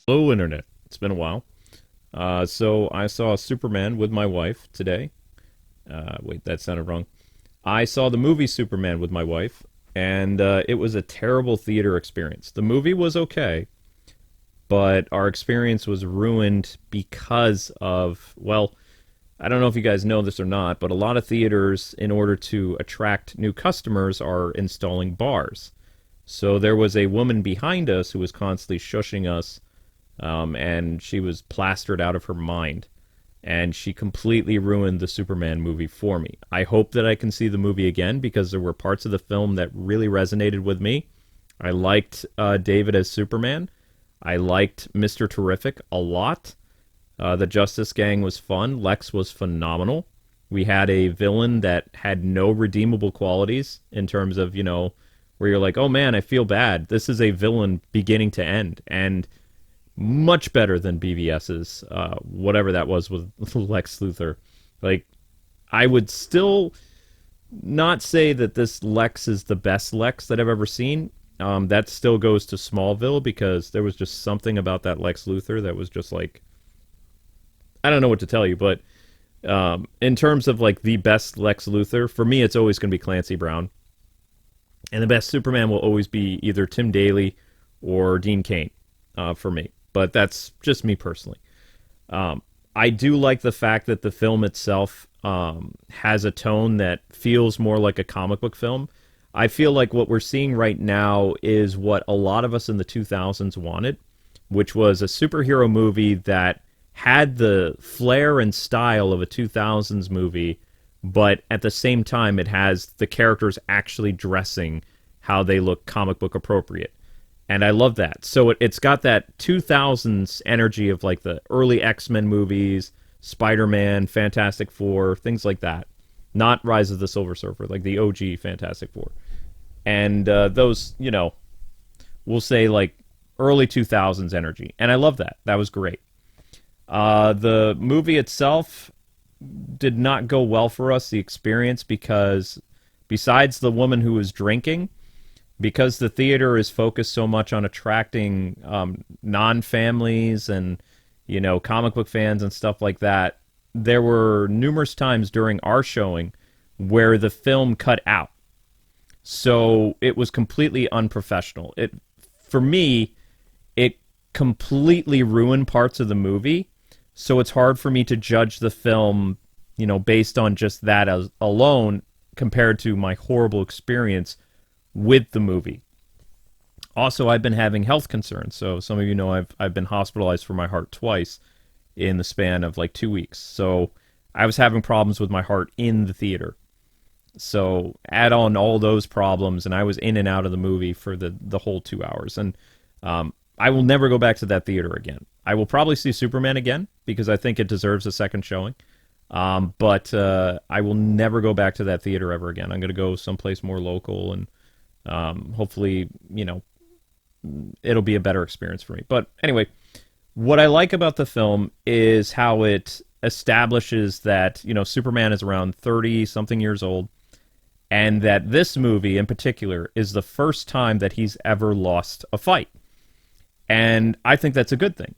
Hello, Internet. It's been a while. So I saw Superman with my wife today. Wait, that sounded wrong. I saw the movie Superman with my wife, and it was a terrible theater experience. The movie was okay, but our experience was ruined because of, well, I don't know if you guys know this or not, but a lot of theaters, in order to attract new customers, are installing bars. So there was a woman behind us who was constantly shushing us, and she was plastered out of her mind. And she completely ruined the Superman movie for me. I hope that I can see the movie again because there were parts of the film that really resonated with me. I liked David as Superman. I liked Mr. Terrific a lot. The Justice Gang was fun. Lex was phenomenal. We had a villain that had no redeemable qualities in terms of, where you're like, oh man, I feel bad. This is a villain beginning to end. And much better than BVS's, whatever that was with Lex Luthor. Like, I would still not say that this Lex is the best Lex that I've ever seen. That still goes to Smallville because there was just something about that Lex Luthor that was just like, I don't know what to tell you, but in terms of like the best Lex Luthor, for me, it's always going to be Clancy Brown. And the best Superman will always be either Tim Daly or Dean Cain for me. But that's just me personally. I do like the fact that the film itself has a tone that feels more like a comic book film. I feel like what we're seeing right now is what a lot of us in the 2000s wanted, which was a superhero movie that had the flair and style of a 2000s movie, but at the same time it has the characters actually dressing how they look comic book appropriate. And I love that. So it's got that 2000s energy of like the early X-Men movies, Spider-Man, Fantastic Four, things like that. Not Rise of the Silver Surfer, like the OG Fantastic Four. And those, we'll say like early 2000s energy. And I love that. That was great. The movie itself did not go well for us, the experience, because besides the woman who was drinking, because the theater is focused so much on attracting non-families and comic book fans and stuff like that, there were numerous times during our showing where the film cut out. So it was completely unprofessional. For me, it completely ruined parts of the movie. So it's hard for me to judge the film, based on just that as alone compared to my horrible experience with the movie. Also, I've been having health concerns. So some of you know I've been hospitalized for my heart twice in the span of like 2 weeks. So I was having problems with my heart in the theater. So add on all those problems, and I was in and out of the movie for the whole 2 hours. And I will never go back to that theater again. I will probably see Superman again because I think it deserves a second showing. But I will never go back to that theater ever again. I'm going to go someplace more local, and hopefully, it'll be a better experience for me. But anyway, what I like about the film is how it establishes that, Superman is around 30-something years old, and that this movie in particular is the first time that he's ever lost a fight. And I think that's a good thing.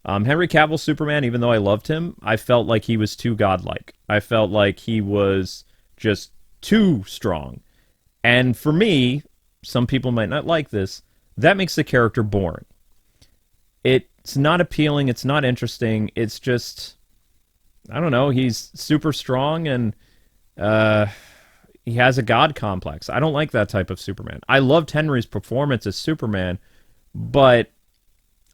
Henry Cavill's Superman, even though I loved him, I felt like he was too godlike. I felt like he was just too strong. And for me, some people might not like this, that makes the character boring. It's not appealing, it's not interesting, it's just, I don't know, he's super strong and he has a god complex. I don't like that type of Superman. I loved Henry's performance as Superman, but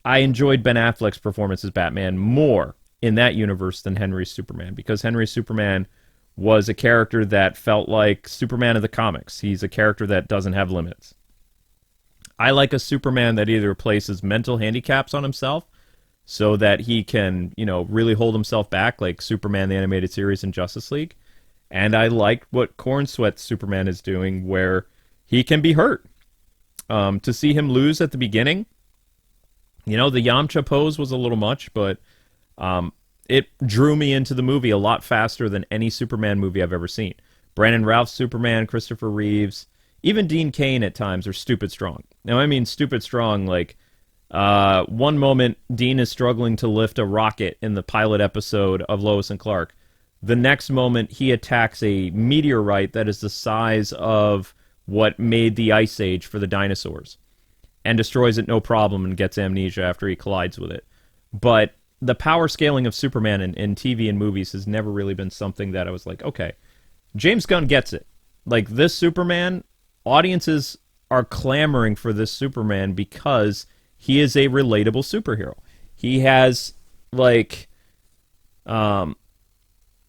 I enjoyed Ben Affleck's performance as Batman more in that universe than Henry's Superman, because Henry's Superman was a character that felt like Superman of the comics. He's a character that doesn't have limits. I like a Superman that either places mental handicaps on himself so that he can, really hold himself back, like Superman the Animated Series and Justice League. And I like what Corn Sweat Superman is doing, where he can be hurt. To see him lose at the beginning, the Yamcha pose was a little much, but it drew me into the movie a lot faster than any Superman movie I've ever seen. Brandon Routh's Superman, Christopher Reeves, even Dean Cain at times are stupid strong. Now, I mean stupid strong like One moment, Dean is struggling to lift a rocket in the pilot episode of Lois and Clark. The next moment, he attacks a meteorite that is the size of what made the Ice Age for the dinosaurs and destroys it no problem and gets amnesia after he collides with it. But the power scaling of Superman in TV and movies has never really been something that I was like, okay, James Gunn gets it. Like, this Superman, audiences are clamoring for this Superman because he is a relatable superhero. He has, like,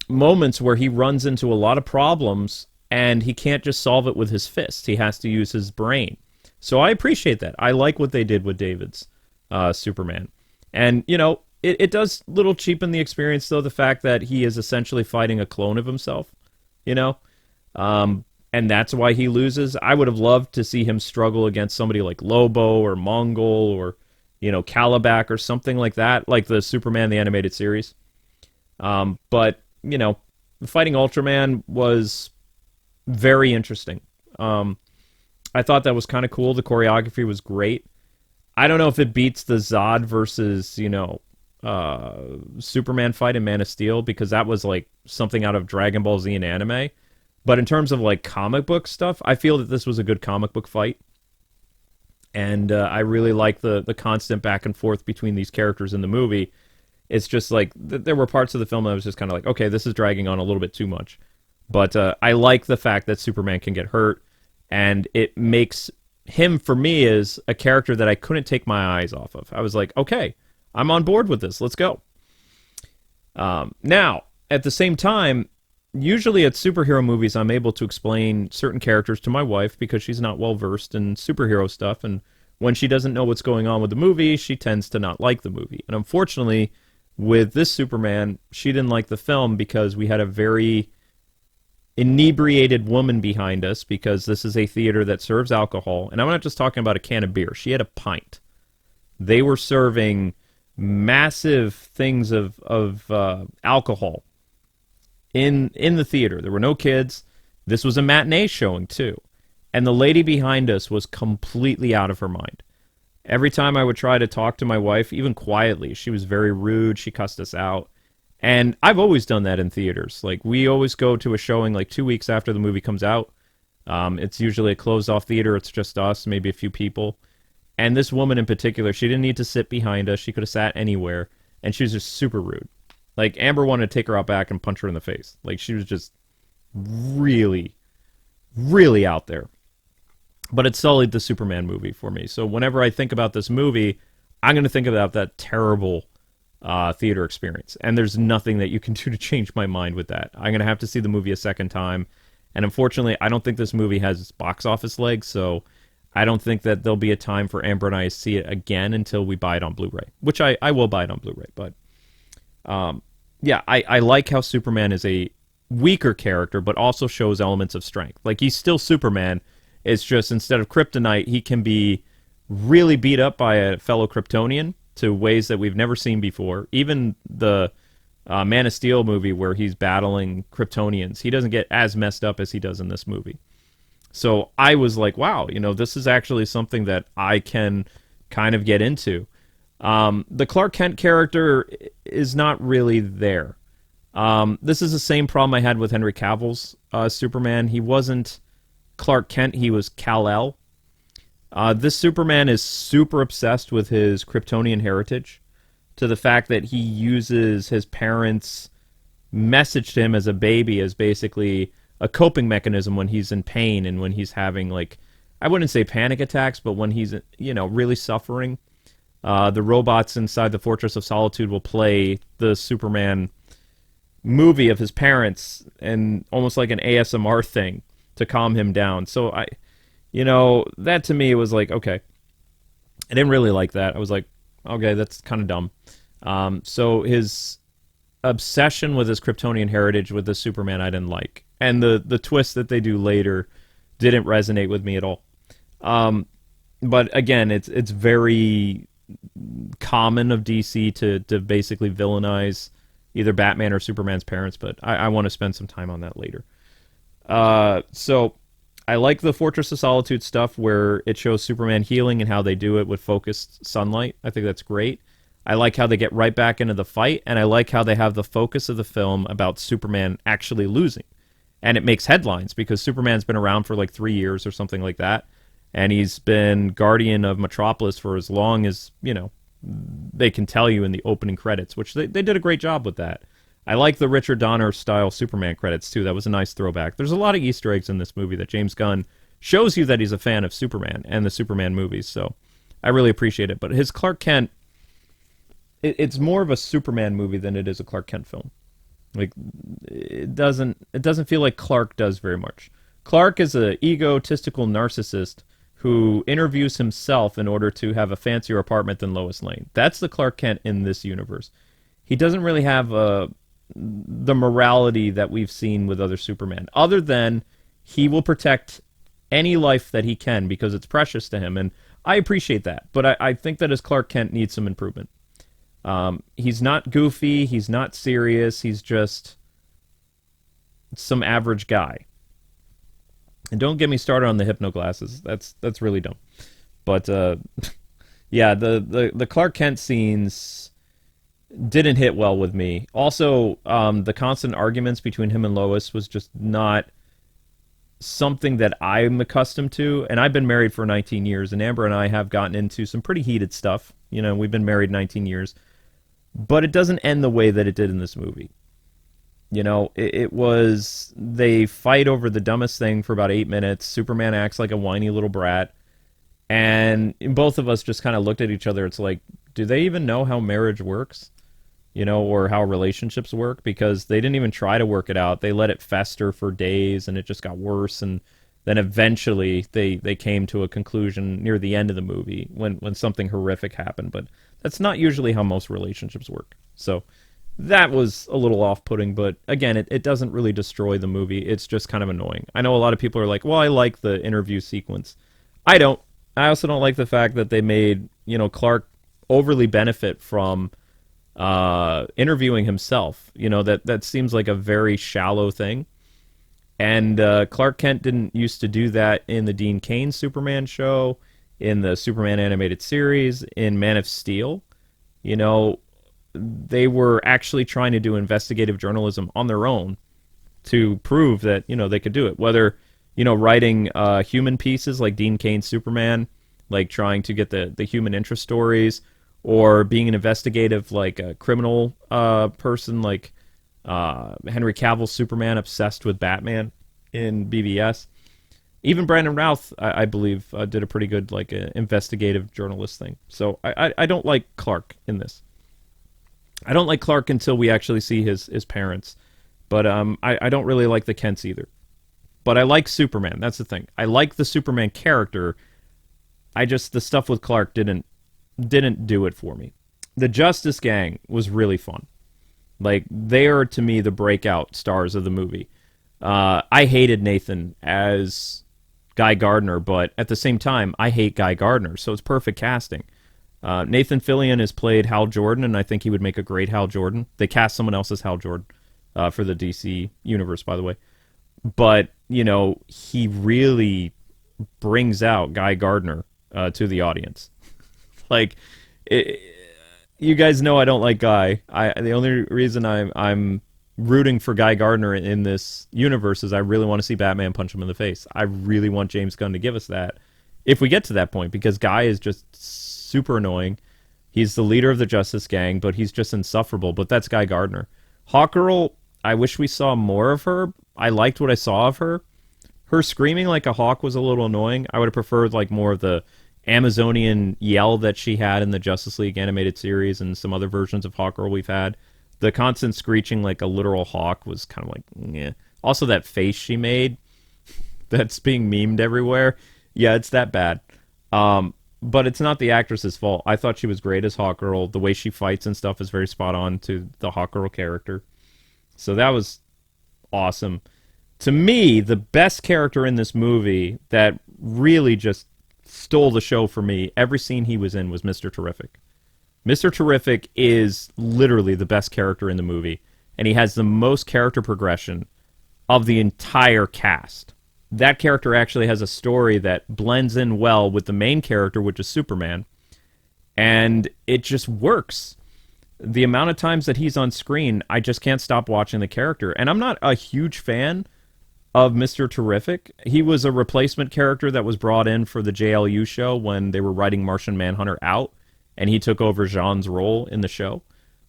moments where he runs into a lot of problems and he can't just solve it with his fists. He has to use his brain. So I appreciate that. I like what they did with David's Superman. And, you know, it does little cheapen the experience, though, the fact that he is essentially fighting a clone of himself, you know? And that's why he loses. I would have loved to see him struggle against somebody like Lobo or Mongol or, you know, Calabac or something like that, like the Superman, the animated series. But, you know, fighting Ultraman was very interesting. I thought that was kind of cool. The choreography was great. I don't know if it beats the Zod versus, you know, Superman fight in Man of Steel, because that was like something out of Dragon Ball Z and anime. But in terms of like comic book stuff, I feel that this was a good comic book fight. And I really like the constant back and forth between these characters in the movie. It's just like, there were parts of the film that I was just kind of like, okay, this is dragging on a little bit too much. But I like the fact that Superman can get hurt, and it makes him, for me, is a character that I couldn't take my eyes off of. I was like, okay, I'm on board with this. Let's go. Now, at the same time, usually at superhero movies, I'm able to explain certain characters to my wife because she's not well-versed in superhero stuff, and when she doesn't know what's going on with the movie, she tends to not like the movie. And unfortunately, with this Superman, she didn't like the film because we had a very inebriated woman behind us, because this is a theater that serves alcohol. And I'm not just talking about a can of beer. She had a pint. They were serving massive things of alcohol in the theater. There were no kids. This was a matinee showing, too. And the lady behind us was completely out of her mind. Every time I would try to talk to my wife, even quietly, she was very rude. She cussed us out. And I've always done that in theaters. Like, we always go to a showing like 2 weeks after the movie comes out. It's usually a closed-off theater. It's just us, maybe a few people. And this woman in particular, she didn't need to sit behind us. She could have sat anywhere. And she was just super rude. Like, Amber wanted to take her out back and punch her in the face. Like, she was just really, really out there. But it sullied the Superman movie for me. So whenever I think about this movie, I'm going to think about that terrible theater experience. And there's nothing that you can do to change my mind with that. I'm going to have to see the movie a second time. And unfortunately, I don't think this movie has box office legs, so I don't think that there'll be a time for Amber and I to see it again until we buy it on Blu-ray, which I will buy it on Blu-ray. But yeah, I like how Superman is a weaker character, but also shows elements of strength. Like, he's still Superman. It's just, instead of kryptonite, he can be really beat up by a fellow Kryptonian to ways that we've never seen before. Even the Man of Steel movie, where he's battling Kryptonians, he doesn't get as messed up as he does in this movie. So I was like, wow, you know, this is actually something that I can kind of get into. The Clark Kent character is not really there. This is the same problem I had with Henry Cavill's Superman. He wasn't Clark Kent, he was Kal-El. This Superman is super obsessed with his Kryptonian heritage, to the fact that he uses his parents' message to him as a baby as basically a coping mechanism when he's in pain and when he's having, like, I wouldn't say panic attacks, but when he's, you know, really suffering. The robots inside the Fortress of Solitude will play the Superman movie of his parents, and almost like an ASMR thing to calm him down. So you know, that to me was like, okay. I didn't really like that. I was like, okay, that's kind of dumb. So his obsession with his Kryptonian heritage with the Superman I didn't like. And the twist that they do later didn't resonate with me at all. But again, it's very common of DC to basically villainize either Batman or Superman's parents, but I want to spend some time on that later. So I like the Fortress of Solitude stuff where it shows Superman healing and how they do it with focused sunlight. I think that's great. I like how they get right back into the fight, and I like how they have the focus of the film about Superman actually losing. And it makes headlines because Superman's been around for like 3 years or something like that, and he's been guardian of Metropolis for as long as, they can tell you in the opening credits, which they did a great job with that. I like the Richard Donner style Superman credits too. That was a nice throwback. There's a lot of Easter eggs in this movie that James Gunn shows you that he's a fan of Superman and the Superman movies, so I really appreciate it. But his Clark Kent, it's more of a Superman movie than it is a Clark Kent film. Like, it doesn't feel like Clark does very much. Clark is an egotistical narcissist who interviews himself in order to have a fancier apartment than Lois Lane. That's the Clark Kent in this universe. He doesn't really have the morality that we've seen with other Superman, other than he will protect any life that he can because it's precious to him, and I appreciate that. But I think that his Clark Kent needs some improvement. He's not goofy, he's not serious, he's just some average guy. And don't get me started on the hypno glasses. That's really dumb. But yeah, the Clark Kent scenes didn't hit well with me. Also, the constant arguments between him and Lois was just not something that I'm accustomed to. And I've been married for 19 years, and Amber and I have gotten into some pretty heated stuff. We've been married 19 years. But it doesn't end the way that it did in this movie. It was, they fight over the dumbest thing for about 8 minutes. Superman acts like a whiny little brat. And both of us just kind of looked at each other. It's like, do they even know how marriage works? Or how relationships work? Because they didn't even try to work it out. They let it fester for days, and it just got worse. And then eventually they came to a conclusion near the end of the movie when something horrific happened. But that's not usually how most relationships work. So that was a little off-putting, but again, it doesn't really destroy the movie. It's just kind of annoying. I know a lot of people are like, well, I like the interview sequence. I don't. I also don't like the fact that they made, Clark overly benefit from interviewing himself. That seems like a very shallow thing. And Clark Kent didn't used to do that in the Dean Cain Superman show, in the Superman animated series, in Man of Steel. They were actually trying to do investigative journalism on their own to prove that, they could do it. Whether, writing human pieces like Dean Cain's Superman, like trying to get the human interest stories, or being an investigative, like a criminal person like Henry Cavill's Superman obsessed with Batman in BVS. Even Brandon Routh, I believe, did a pretty good investigative journalist thing. So I don't like Clark in this. I don't like Clark until we actually see his parents. But I don't really like the Kents either. But I like Superman. That's the thing. I like the Superman character. The stuff with Clark didn't do it for me. The Justice Gang was really fun. They are, to me, the breakout stars of the movie. I hated Nathan as Guy Gardner, but at the same time, I hate Guy Gardner, so it's perfect casting. Nathan Fillion has played Hal Jordan, and I think he would make a great Hal Jordan. They cast someone else as Hal Jordan for the DC universe, by the way. But, he really brings out Guy Gardner to the audience. You guys know I don't like Guy. The only reason I'm rooting for Guy Gardner in this universe is I really want to see Batman punch him in the face. I really want James Gunn to give us that if we get to that point, because Guy is just super annoying. He's the leader of the Justice Gang, but he's just insufferable. But that's Guy Gardner. Hawkgirl, I wish we saw more of her. I liked what I saw of her. Her screaming like a hawk was a little annoying. I would have preferred more of the Amazonian yell that she had in the Justice League animated series and some other versions of Hawkgirl we've had. The constant screeching like a literal hawk was kind of yeah. Also, that face she made that's being memed everywhere. Yeah, it's that bad. But it's not the actress's fault. I thought she was great as Hawkgirl. The way she fights and stuff is very spot on to the Hawkgirl character. So that was awesome. To me, the best character in this movie that really just stole the show for me, every scene he was in, was Mr. Terrific. Mr. Terrific is literally the best character in the movie, and he has the most character progression of the entire cast. that character actually has a story that blends in well with the main character, which is Superman, and it just works. The amount of times that he's on screen, I just can't stop watching the character. And I'm not a huge fan of Mr. Terrific. He was a replacement character that was brought in for the JLU show when they were writing Martian Manhunter out, and he took over Jean's role in the show.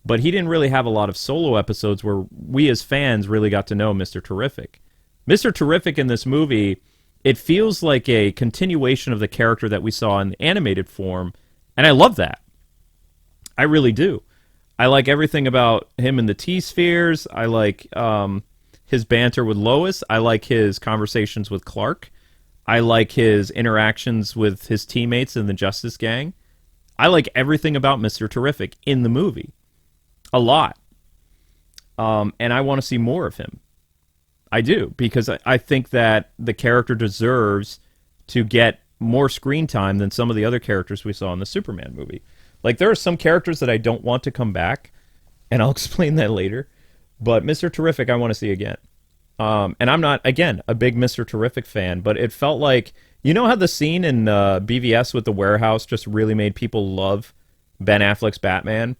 But he didn't really have a lot of solo episodes where we as fans really got to know Mr. Terrific. Mr. Terrific in this movie, it feels like a continuation of the character that we saw in the animated form, and I love that. I really do. I like everything about him in the T-Spheres. I like his banter with Lois. I like his conversations with Clark. I like his interactions with his teammates in the Justice Gang. I like everything about Mr. Terrific in the movie. A lot. And I want to see more of him. I do, because I think that the character deserves to get more screen time than some of the other characters we saw in the Superman movie. Like, there are some characters that I don't want to come back, and I'll explain that later. But Mr. Terrific, I want to see again. And I'm not, again, a big Mr. Terrific fan, but it felt like, you know how the scene in BVS with the warehouse just really made people love Ben Affleck's Batman?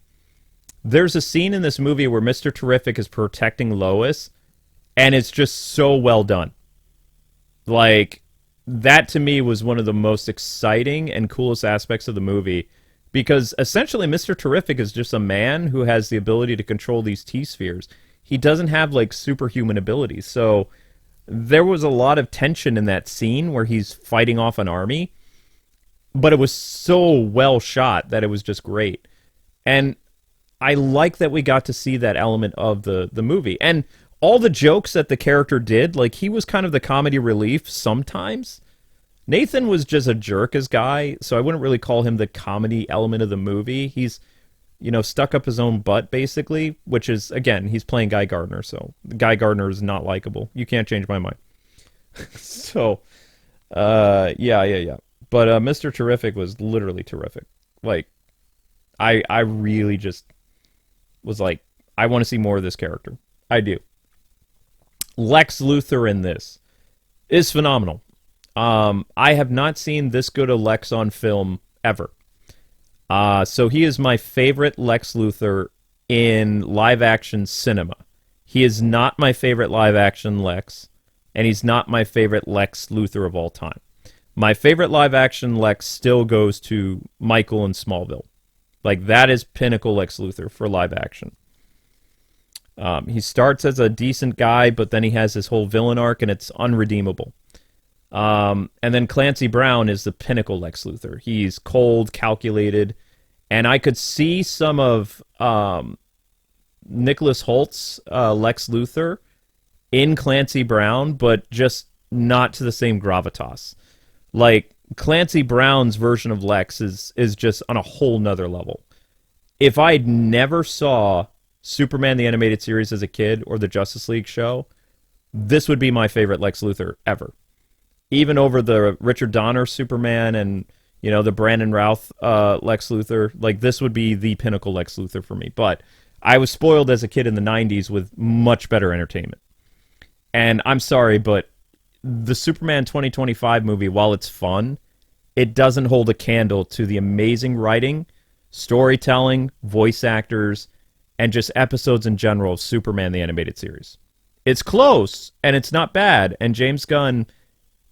There's a scene in this movie where Mr. Terrific is protecting Lois, and it's just so well done. Like, that to me was one of the most exciting and coolest aspects of the movie, because essentially Mr. Terrific is just a man who has the ability to control these T-spheres. He doesn't have, like, superhuman abilities. So there was a lot of tension in that scene where he's fighting off an army, but it was so well shot that it was just great. And I like that we got to see that element of the movie. And all the jokes that the character did, like, he was kind of the comedy relief sometimes. Nathan was just a jerk as guy, so I wouldn't really call him the comedy element of the movie. He's, you know, stuck up his own butt, basically, which is, again, he's playing Guy Gardner, so Guy Gardner is not likable. You can't change my mind. So, yeah. But Mr. Terrific was literally terrific. Like, I really just was like, I want to see more of this character. I do. Lex Luthor in this is phenomenal. I have not seen this good a Lex on film ever. So he is my favorite Lex Luthor in live-action cinema. He is not my favorite live-action Lex, and he's not my favorite Lex Luthor of all time. My favorite live-action Lex still goes to Michael in Smallville. Like, that is pinnacle Lex Luthor for live-action. He starts as a decent guy, but then he has this whole villain arc, and it's unredeemable. And then Clancy Brown is the pinnacle Lex Luthor. He's cold, calculated, and I could see some of Nicholas Holt's Lex Luthor in Clancy Brown, but just not to the same gravitas. Like, Clancy Brown's version of Lex is just on a whole nother level. If I'd never saw Superman the Animated Series as a kid or the Justice League show, this would be my favorite Lex Luthor ever. Even over the Richard Donner Superman and, you know, the Brandon Routh Lex Luthor, like, this would be the pinnacle Lex Luthor for me. But I was spoiled as a kid in the 90s with much better entertainment. And I'm sorry, but the Superman 2025 movie, while it's fun, it doesn't hold a candle to the amazing writing, storytelling, voice actors, and just episodes in general of Superman the Animated Series. It's close, and it's not bad, and James Gunn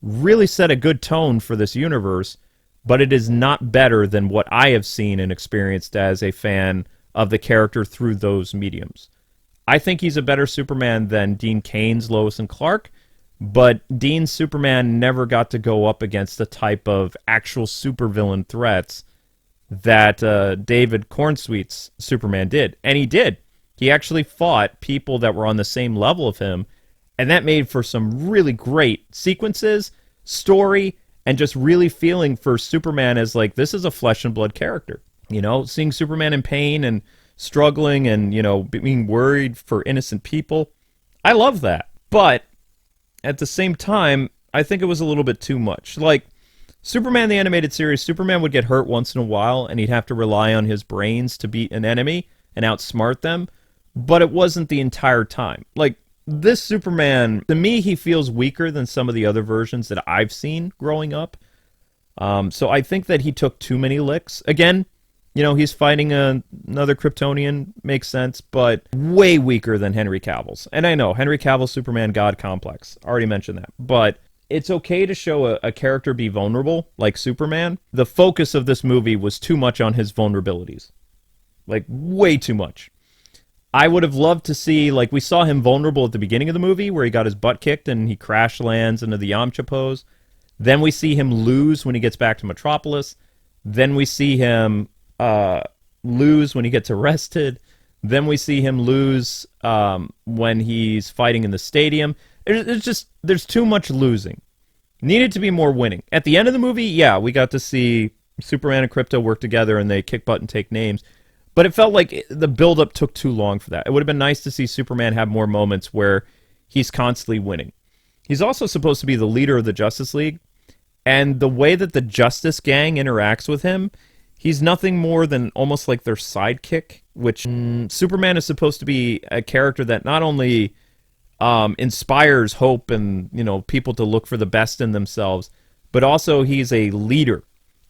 really set a good tone for this universe, but it is not better than what I have seen and experienced as a fan of the character through those mediums. I think he's a better Superman than Dean Cain's Lois and Clark, but Dean's Superman never got to go up against the type of actual supervillain threats that David Cornsweet's Superman did. And he did. He actually fought people that were on the same level of him, and that made for some really great sequences, story, and just really feeling for Superman as, like, this is a flesh and blood character. You know, seeing Superman in pain and struggling and, you know, being worried for innocent people. I love that. But at the same time, I think it was a little bit too much. Like, Superman the Animated Series, Superman would get hurt once in a while, and he'd have to rely on his brains to beat an enemy and outsmart them, but it wasn't the entire time. Like, this Superman, to me, he feels weaker than some of the other versions that I've seen growing up. So I think that he took too many licks. Again, he's fighting another Kryptonian, makes sense, but way weaker than Henry Cavill's. And I know, Henry Cavill's Superman God Complex. Already mentioned that. But it's okay to show a character be vulnerable, like Superman. The focus of this movie was too much on his vulnerabilities. Like, way too much. I would have loved to see, like, we saw him vulnerable at the beginning of the movie, where he got his butt kicked and he crash lands into the Yamcha pose. Then we see him lose when he gets back to Metropolis. Then we see him lose when he gets arrested. Then we see him lose when he's fighting in the stadium. There's too much losing. Needed to be more winning. At the end of the movie, yeah, we got to see Superman and Krypto work together and they kick butt and take names. But it felt like the build-up took too long for that. It would have been nice to see Superman have more moments where he's constantly winning. He's also supposed to be the leader of the Justice League, and the way that the Justice Gang interacts with him, he's nothing more than almost like their sidekick, which Superman is supposed to be a character that not only inspires hope and people to look for the best in themselves, but also he's a leader.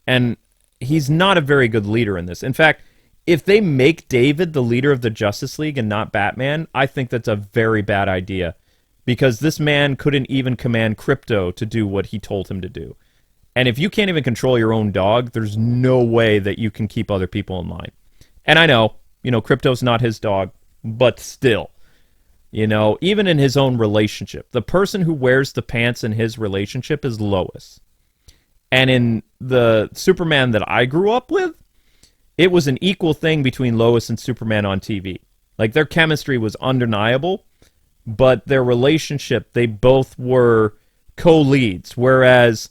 And he's not a very good leader in this. In fact, if they make David the leader of the Justice League and not Batman, I think that's a very bad idea. Because this man couldn't even command Krypto to do what he told him to do. And if you can't even control your own dog, there's no way that you can keep other people in line. And I know, Krypto's not his dog, but still. Even in his own relationship, the person who wears the pants in his relationship is Lois. And in the Superman that I grew up with, it was an equal thing between Lois and Superman on TV. Like, their chemistry was undeniable, but their relationship, they both were co-leads, whereas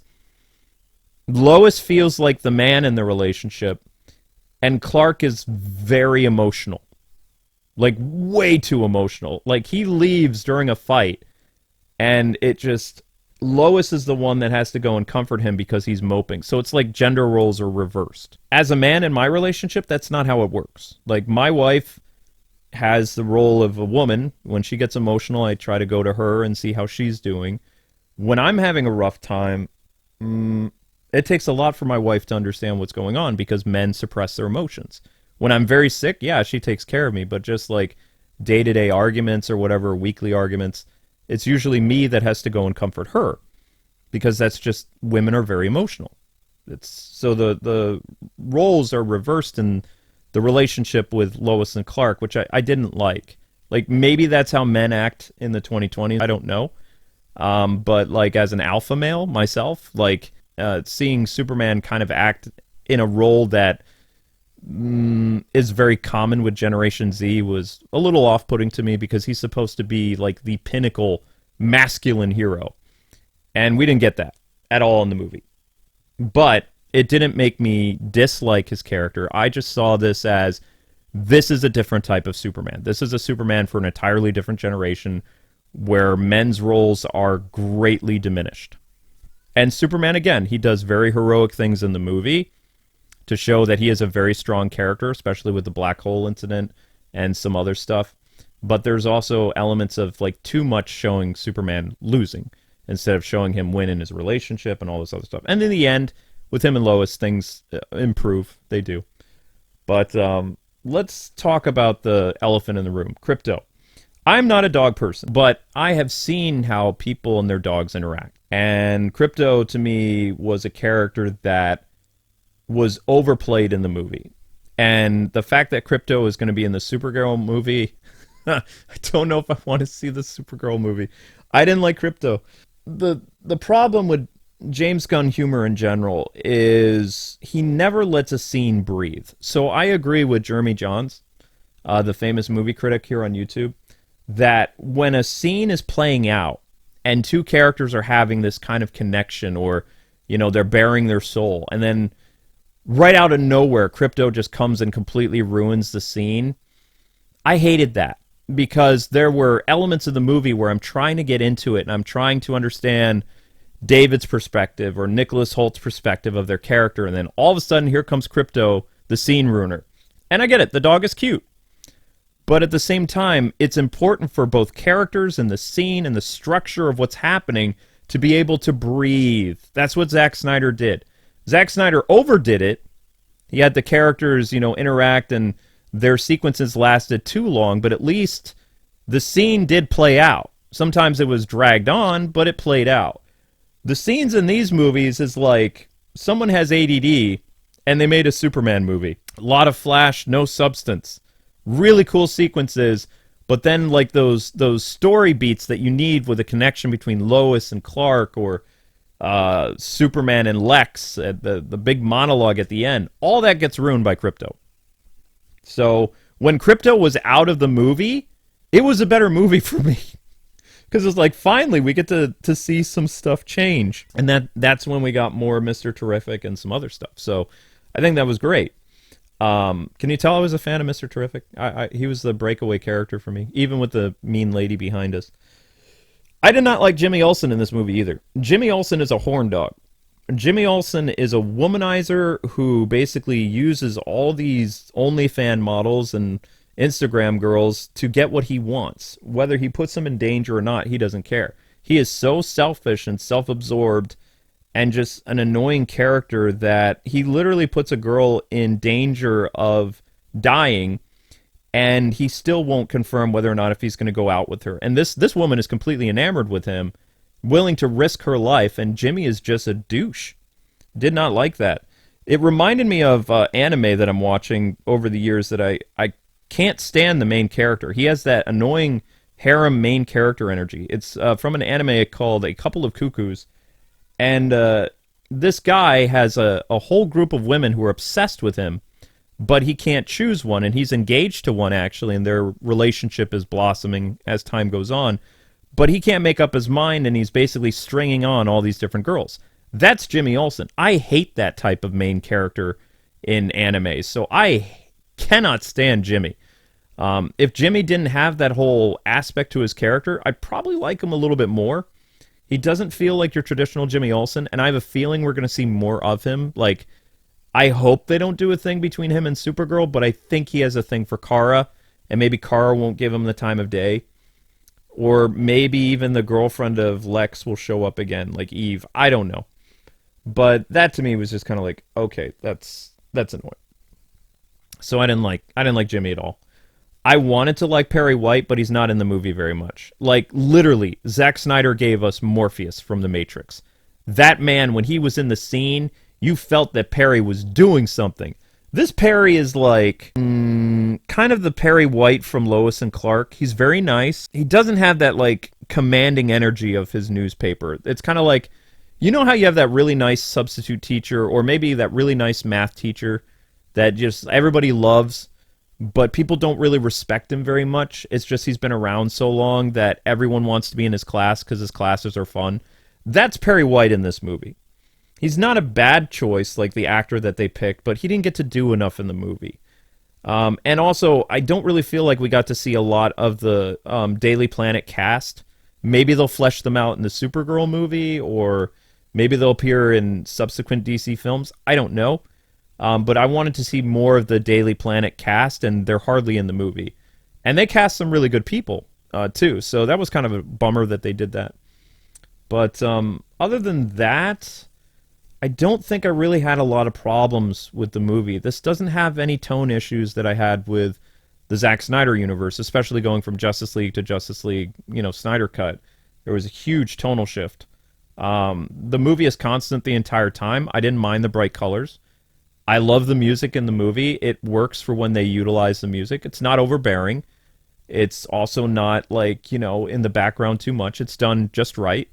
Lois feels like the man in the relationship, and Clark is very emotional. Like, way too emotional. Like, he leaves during a fight, and Lois is the one that has to go and comfort him because he's moping. So it's like gender roles are reversed. As a man in my relationship, that's not how it works. Like, my wife has the role of a woman. When she gets emotional, I try to go to her and see how she's doing. When I'm having a rough time, it takes a lot for my wife to understand what's going on because men suppress their emotions. When I'm very sick, yeah, she takes care of me, but just like day-to-day arguments or whatever, weekly arguments, it's usually me that has to go and comfort her because that's just, women are very emotional. So the roles are reversed in the relationship with Lois and Clark, which I didn't like. Like, maybe that's how men act in the 2020s. I don't know. But like, as an alpha male myself, like seeing Superman kind of act in a role that is very common with Generation Z was a little off-putting to me because he's supposed to be like the pinnacle masculine hero. And we didn't get that at all in the movie. But it didn't make me dislike his character. I just saw this as, this is a different type of Superman. This is a Superman for an entirely different generation where men's roles are greatly diminished. And Superman, again, he does very heroic things in the movie to show that he is a very strong character, especially with the black hole incident and some other stuff. But there's also elements of like too much showing Superman losing instead of showing him win in his relationship and all this other stuff. And in the end, with him and Lois, things improve. They do. But let's talk about the elephant in the room, Krypto. I'm not a dog person, but I have seen how people and their dogs interact. And Krypto, to me, was a character that was overplayed in the movie. And the fact that Krypto is going to be in the Supergirl movie, I don't know if I want to see the Supergirl movie. I didn't like Krypto. The problem with James Gunn humor in general is he never lets a scene breathe. So I agree with Jeremy Johns, the famous movie critic here on YouTube, that when a scene is playing out and two characters are having this kind of connection or, they're bearing their soul, and then right out of nowhere, Krypto just comes and completely ruins the scene. I hated that because there were elements of the movie where I'm trying to get into it and I'm trying to understand David's perspective or Nicholas Holt's perspective of their character, and then all of a sudden here comes Krypto, the scene ruiner. And I get it, the dog is cute. But at the same time, it's important for both characters and the scene and the structure of what's happening to be able to breathe. That's what Zack Snyder did. Zack Snyder overdid it. He had the characters, interact, and their sequences lasted too long, but at least the scene did play out. Sometimes it was dragged on, but it played out. The scenes in these movies is like someone has ADD and they made a Superman movie. A lot of flash, no substance. Really cool sequences, but then like those story beats that you need with a connection between Lois and Clark, or Superman and Lex, the big monologue at the end, all that gets ruined by Krypto. So when Krypto was out of the movie, it was a better movie for me. Because it's like, finally, we get to see some stuff change. And that's when we got more Mr. Terrific and some other stuff. So I think that was great. Can you tell I was a fan of Mr. Terrific? He was the breakaway character for me, even with the mean lady behind us. I did not like Jimmy Olsen in this movie either. Jimmy Olsen is a horn dog. Jimmy Olsen is a womanizer who basically uses all these OnlyFans models and Instagram girls to get what he wants. Whether he puts them in danger or not, he doesn't care. He is so selfish and self-absorbed and just an annoying character that he literally puts a girl in danger of dying, and he still won't confirm whether or not if he's going to go out with her. And this woman is completely enamored with him, willing to risk her life, and Jimmy is just a douche. Did not like that. It reminded me of anime that I'm watching over the years that I can't stand the main character. He has that annoying harem main character energy. It's from an anime called A Couple of Cuckoos, and this guy has a whole group of women who are obsessed with him, but he can't choose one, and he's engaged to one, actually, and their relationship is blossoming as time goes on, but he can't make up his mind, and he's basically stringing on all these different girls. That's Jimmy Olsen. I hate that type of main character in anime, so I cannot stand Jimmy. If Jimmy didn't have that whole aspect to his character, I'd probably like him a little bit more. He doesn't feel like your traditional Jimmy Olsen, and I have a feeling we're going to see more of him. Like, I hope they don't do a thing between him and Supergirl, but I think he has a thing for Kara, and maybe Kara won't give him the time of day. Or maybe even the girlfriend of Lex will show up again, like Eve. I don't know. But that to me was just kind of like, okay, that's annoying. So I didn't like Jimmy at all. I wanted to like Perry White, but he's not in the movie very much. Like, literally, Zack Snyder gave us Morpheus from The Matrix. That man, when he was in the scene, you felt that Perry was doing something. This Perry is like, kind of the Perry White from Lois and Clark. He's very nice. He doesn't have that, like, commanding energy of his newspaper. It's kind of like, you know how you have that really nice substitute teacher, or maybe that really nice math teacher that just everybody loves, but people don't really respect him very much. It's just he's been around so long that everyone wants to be in his class because his classes are fun. That's Perry White in this movie. He's not a bad choice like the actor that they picked, but he didn't get to do enough in the movie. And also, I don't really feel like we got to see a lot of the Daily Planet cast. Maybe they'll flesh them out in the Supergirl movie, or maybe they'll appear in subsequent DC films. I don't know. But I wanted to see more of the Daily Planet cast, and they're hardly in the movie. And they cast some really good people, too. So that was kind of a bummer that they did that. But other than that, I don't think I really had a lot of problems with the movie. This doesn't have any tone issues that I had with the Zack Snyder universe, especially going from Justice League to Justice League, Snyder Cut. There was a huge tonal shift. The movie is constant the entire time. I didn't mind the bright colors. I love the music in the movie. It works for when they utilize the music. It's not overbearing. It's also not like, in the background too much. It's done just right.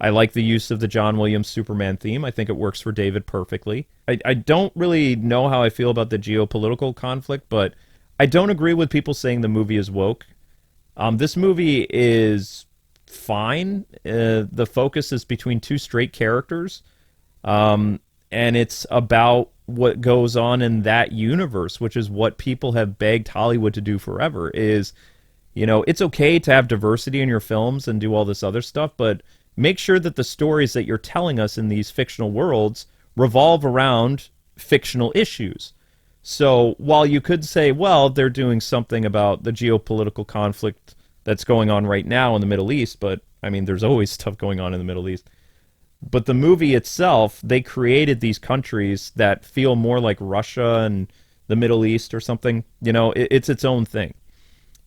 I like the use of the John Williams Superman theme. I think it works for David perfectly. I don't really know how I feel about the geopolitical conflict, but I don't agree with people saying the movie is woke. This movie is fine. The focus is between two straight characters, and it's about what goes on in that universe, which is what people have begged Hollywood to do forever. Is, it's okay to have diversity in your films and do all this other stuff, but make sure that the stories that you're telling us in these fictional worlds revolve around fictional issues. So while you could say, well, they're doing something about the geopolitical conflict that's going on right now in the Middle East, but I mean, there's always stuff going on in the Middle East. But the movie itself, they created these countries that feel more like Russia and the Middle East or something. It's its own thing.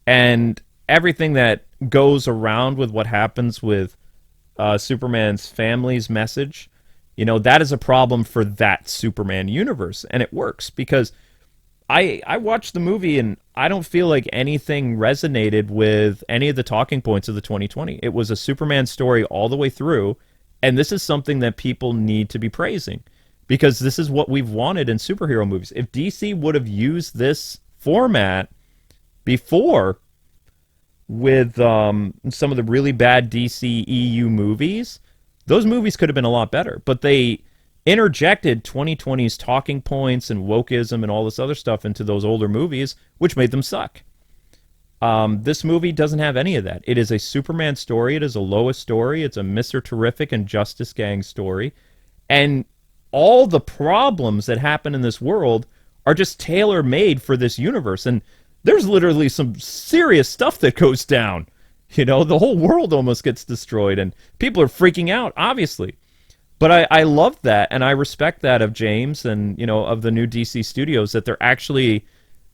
And everything that goes around with what happens with Superman's family's message, that is a problem for that Superman universe. And it works because I watched the movie and I don't feel like anything resonated with any of the talking points of the 2020. It was a Superman story all the way through, and this is something that people need to be praising because this is what we've wanted in superhero movies. If DC would have used this format before with some of the really bad DC EU movies, those movies could have been a lot better. But they interjected 2020's talking points and wokeism and all this other stuff into those older movies, which made them suck. This movie doesn't have any of that. It is a Superman story. It is a Lois story. It's a Mr. Terrific and Justice Gang story. And all the problems that happen in this world are just tailor-made for this universe. And there's literally some serious stuff that goes down. The whole world almost gets destroyed, and people are freaking out, obviously. But I love that, and I respect that of James and, of the new DC studios, that they're actually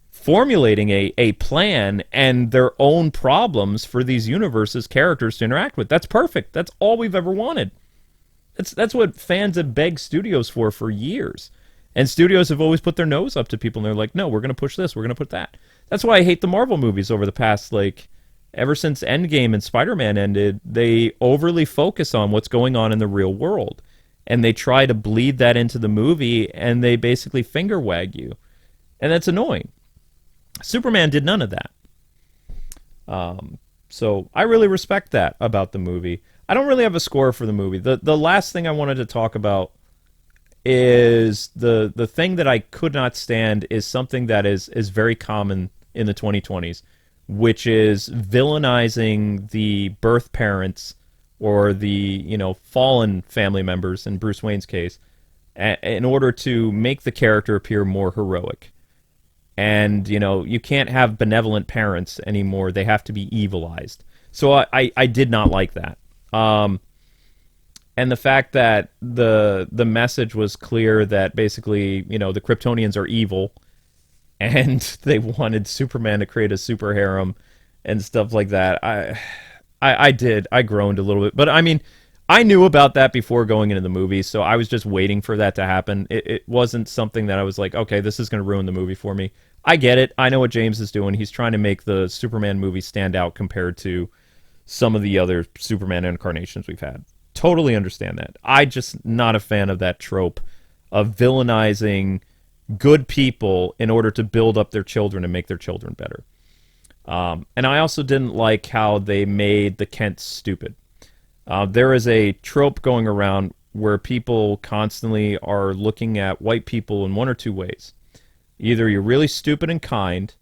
formulating a plan and their own problems for these universes' characters to interact with. That's perfect. That's all we've ever wanted. That's what fans have begged studios for years. And studios have always put their nose up to people, and they're like, no, we're going to push this, we're going to put that. That's why I hate the Marvel movies over the past, ever since Endgame and Spider-Man ended, they overly focus on what's going on in the real world. And they try to bleed that into the movie, and they basically finger wag you. And that's annoying. Superman did none of that. So I really respect that about the movie. I don't really have a score for the movie. The last thing I wanted to talk about is the thing that I could not stand is something that is very common in the 2020s, which is villainizing the birth parents or the fallen family members in Bruce Wayne's case in order to make the character appear more heroic. And you can't have benevolent parents anymore. They have to be evilized. So I did not like that. And the fact that the message was clear that basically, the Kryptonians are evil, and they wanted Superman to create a super harem and stuff like that. I groaned a little bit. But I mean, I knew about that before going into the movie, so I was just waiting for that to happen. It wasn't something that I was like, okay, this is going to ruin the movie for me. I get it. I know what James is doing. He's trying to make the Superman movie stand out compared to some of the other Superman incarnations we've had. Totally understand that. I just not a fan of that trope of villainizing good people in order to build up their children and make their children better. And I also didn't like how they made the Kents stupid. There is a trope going around where people constantly are looking at white people in one or two ways. Either you're really stupid and kind,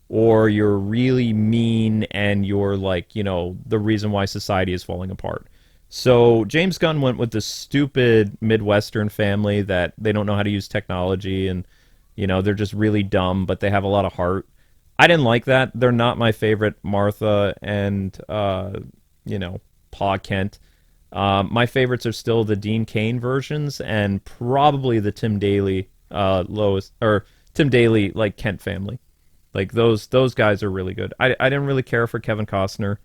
or you're really mean and you're the reason why society is falling apart. So James Gunn went with this stupid Midwestern family that they don't know how to use technology, and they're just really dumb, but they have a lot of heart. I didn't like that. They're not my favorite, Martha and Pa Kent. My favorites are still the Dean Cain versions and probably the Tim Daly Lois, or Tim Daly Kent family. Those guys are really good. I didn't really care for Kevin Costner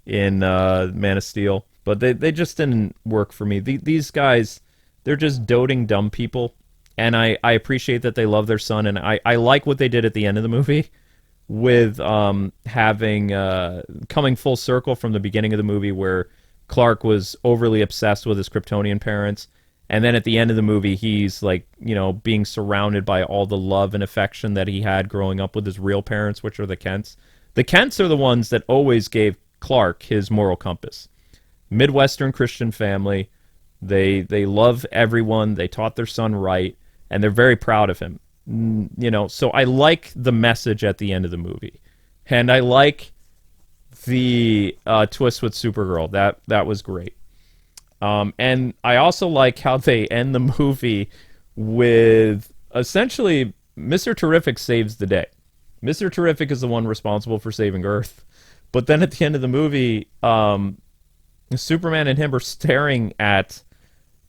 in Man of Steel, but they just didn't work for me. These guys, they're just doting dumb people, and I appreciate that they love their son, and I like what they did at the end of the movie with having coming full circle from the beginning of the movie where Clark was overly obsessed with his Kryptonian parents, and then at the end of the movie he's being surrounded by all the love and affection that he had growing up with his real parents, which are the Kents. The Kents are the ones that always gave Clark his moral compass. Midwestern Christian family, they love everyone, they taught their son right, and they're very proud of him. So I like the message at the end of the movie, and I like the twist with Supergirl. That was great. And I also like how they end the movie with essentially Mr. Terrific saves the day. Mr. Terrific is the one responsible for saving Earth. But then at the end of the movie, Superman and him are staring at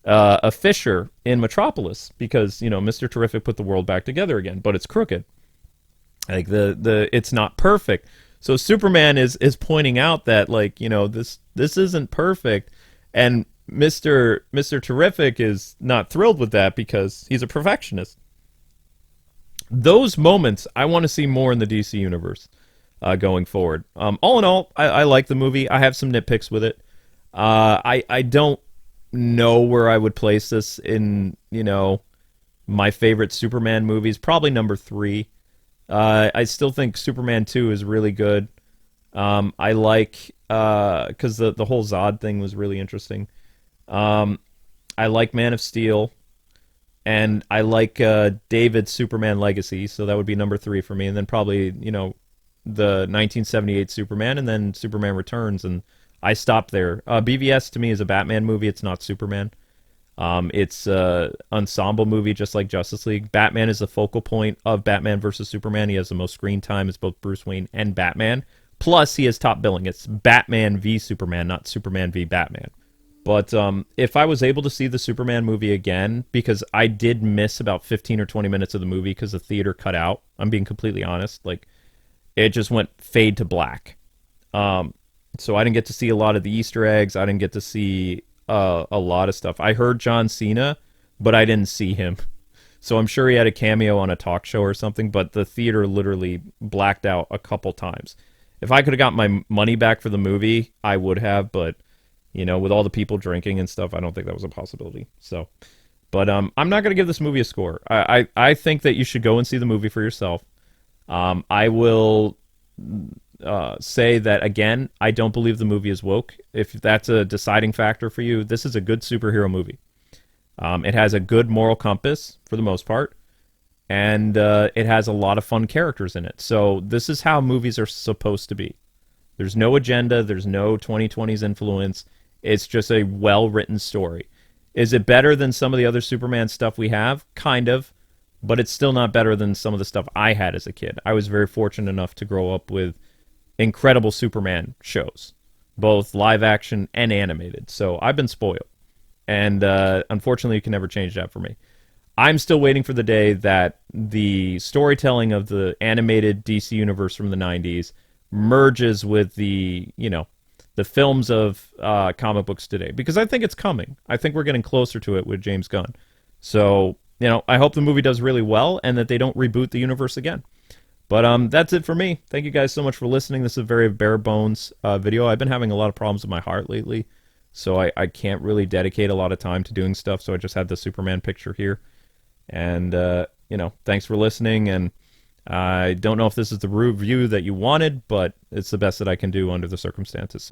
a fissure in Metropolis because Mr. Terrific put the world back together again, but it's crooked. Like the it's not perfect. So Superman is pointing out that this isn't perfect, and Mr. Terrific is not thrilled with that because he's a perfectionist. Those moments I want to see more in the DC universe going forward. All in all, I like the movie. I have some nitpicks with it. I don't know where I would place this in my favorite Superman movies. Probably number 3. I still think Superman 2 is really good. I like because the whole Zod thing was really interesting. I like Man of Steel, and I like David's Superman Legacy, so that would be number 3 for me. And then probably the 1978 Superman, and then Superman Returns, and I stopped there. BVS to me is a Batman movie. It's not Superman. It's an ensemble movie just like Justice League. Batman is the focal point of Batman versus Superman. He has the most screen time as both Bruce Wayne and Batman. Plus, he has top billing. It's Batman v Superman, not Superman v Batman. But if I was able to see the Superman movie again, because I did miss about 15 or 20 minutes of the movie because the theater cut out. I'm being completely honest. It just went fade to black. So I didn't get to see a lot of the Easter eggs. I didn't get to see a lot of stuff. I heard John Cena, but I didn't see him. So I'm sure he had a cameo on a talk show or something, but the theater literally blacked out a couple times. If I could have got my money back for the movie, I would have, but with all the people drinking and stuff, I don't think that was a possibility. So, but I'm not going to give this movie a score. I think that you should go and see the movie for yourself. I will say that, again, I don't believe the movie is woke. If that's a deciding factor for you, this is a good superhero movie. It has a good moral compass, for the most part, and it has a lot of fun characters in it. So this is how movies are supposed to be. There's no agenda. There's no 2020s influence. It's just a well-written story. Is it better than some of the other Superman stuff we have? Kind of. But it's still not better than some of the stuff I had as a kid. I was very fortunate enough to grow up with incredible Superman shows, both live action and animated. So I've been spoiled. And unfortunately, you can never change that for me. I'm still waiting for the day that the storytelling of the animated DC universe from the 90s merges with the films of comic books today. Because I think it's coming. I think we're getting closer to it with James Gunn. So I hope the movie does really well and that they don't reboot the universe again. But that's it for me. Thank you guys so much for listening. This is a very bare bones video. I've been having a lot of problems with my heart lately, so I can't really dedicate a lot of time to doing stuff, so I just had the Superman picture here. And, thanks for listening, and I don't know if this is the review that you wanted, but it's the best that I can do under the circumstances.